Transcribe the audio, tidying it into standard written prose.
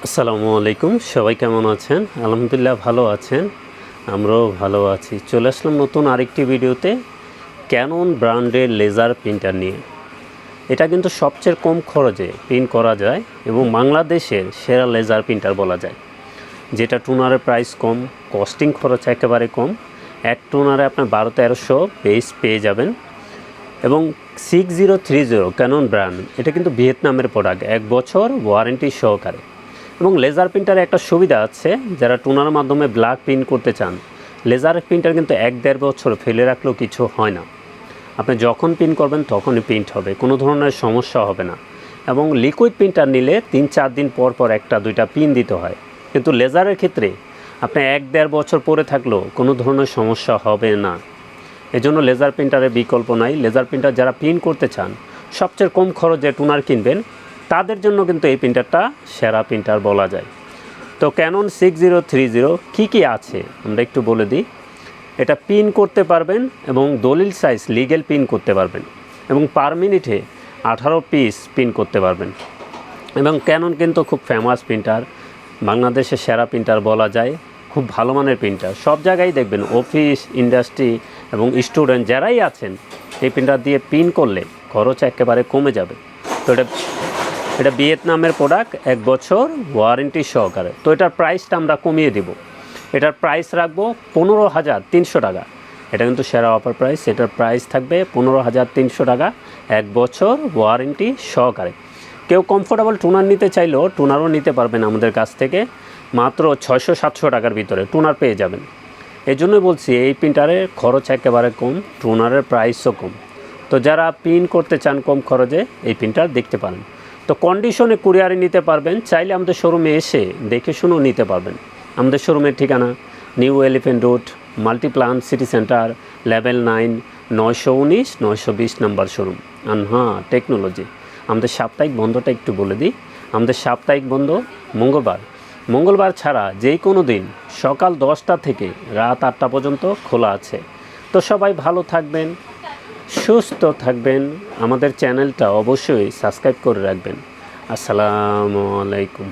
আসসালামু আলাইকুম। সবাই কেমন আছেন? আলহামদুলিল্লাহ ভালো আছেন, আমরাও ভালো আছি। চলে আসলাম নতুন আরেকটি ভিডিওতে ক্যানন ব্র্যান্ডের লেজার প্রিন্টার নিয়ে। এটা কিন্তু সবচেয়ে কম খরচে প্রিন্ট করা যায় এবং বাংলাদেশের সেরা লেজার প্রিন্টার বলা যায়, যেটা টুনারের প্রাইস কম, কস্টিং খরচ একেবারে কম। এক টুনারে আপনার 1200-1300 পেজ পেয়ে যাবেন। এবং 6030 ক্যানন ব্র্যান্ড, এটা কিন্তু ভিয়েতনামের প্রোডাক্ট, 1 বছর ওয়ারেন্টি সহকারে। এবং লেজার প্রিন্টারে একটা সুবিধা আছে, যারা টুনার মাধ্যমে ব্ল্যাক প্রিন্ট করতে চান, লেজার প্রিন্টার কিন্তু 1-1.5 বছর ফেলে রাখলেও কিছু হয় না। আপনি যখন প্রিন্ট করবেন তখনই প্রিন্ট হবে, কোনো ধরনের সমস্যা হবে না। এবং লিকুইড প্রিন্টার নিলে 3-4 দিন পর পর 1-2টা পিন দিতে হয়, কিন্তু লেজারের ক্ষেত্রে আপনি 1-1.5 বছর পরে থাকলেও কোনো ধরনের সমস্যা হবে না। এজন্য লেজার প্রিন্টারের বিকল্প নাই। লেজার প্রিন্টার যারা প্রিন্ট করতে চান, সবচেয়ে কম খরচে টুনার কিনবেন, তাদের জন্য কিন্তু এই প্রিন্টারটা সেরা প্রিন্টার বলা যায়। তো ক্যানন 6030 কী আছে আমরা একটু বলে দিই। এটা পিন করতে পারবেন এবং দলিল সাইজ লিগ্যাল পিন করতে পারবেন, এবং পার মিনিটে 18 পিস পিন করতে পারবেন। এবং ক্যানন কিন্তু খুব ফেমাস প্রিন্টার, বাংলাদেশের সেরা প্রিন্টার বলা যায়। খুব ভালো মানের প্রিন্টার, সব জায়গায় দেখবেন, অফিস, ইন্ডাস্ট্রি এবং স্টুডেন্ট যারাই আছেন, এই প্রিন্টার দিয়ে প্রিন্ট করলে খরচ একেবারে কমে যাবে। তো এটা ভিয়েতনামের প্রোডাক্ট, 1 বছর ওয়ারেন্টি সহকারে। তো এটার প্রাইসটা আমরা কমিয়ে দিব, এটার প্রাইস রাখবো 15,300 টাকা। এটা কিন্তু সেরা অফার প্রাইস, এটার প্রাইস থাকবে 15,300 টাকা, 1 বছর ওয়ারেন্টি সহকারে। কেউ কমফোর্টেবল টুনার নিতে চাইলেও টুনারও নিতে পারবেন আমাদের কাছ থেকে, মাত্র 600-700 টাকার ভিতরে টুনার পেয়ে যাবেন। এই জন্যই বলছি এই প্রিন্টারের খরচ একেবারে কম, টুনারের প্রাইসও কম। তো যারা প্রিন্ট করতে চান কম খরচে, এই প্রিন্টার দেখতে পারেন। তো কন্ডিশনে কুরিয়ারে নিতে পারবেন, চাইলে আমাদের শোরুমে এসে দেখে শুনেও নিতে পারবেন। আমাদের শোরুমের ঠিকানা new elephant road, Multiplan city centre, level 9, 919-920 number showroom, আনহা টেকনোলজি। আমাদের সাপ্তাহিক বন্ধটা একটু বলে দিই। আমাদের সাপ্তাহিক বন্ধ মঙ্গলবার ছাড়া যে কোনো দিন সকাল 10টা থেকে রাত 8টা পর্যন্ত খোলা আছে। তো সবাই ভালো থাকবেন, সুস্থ থাকবেন, আমাদের চ্যানেলটা অবশ্যই সাবস্ক্রাইব করে রাখবেন। আসসালামু আলাইকুম।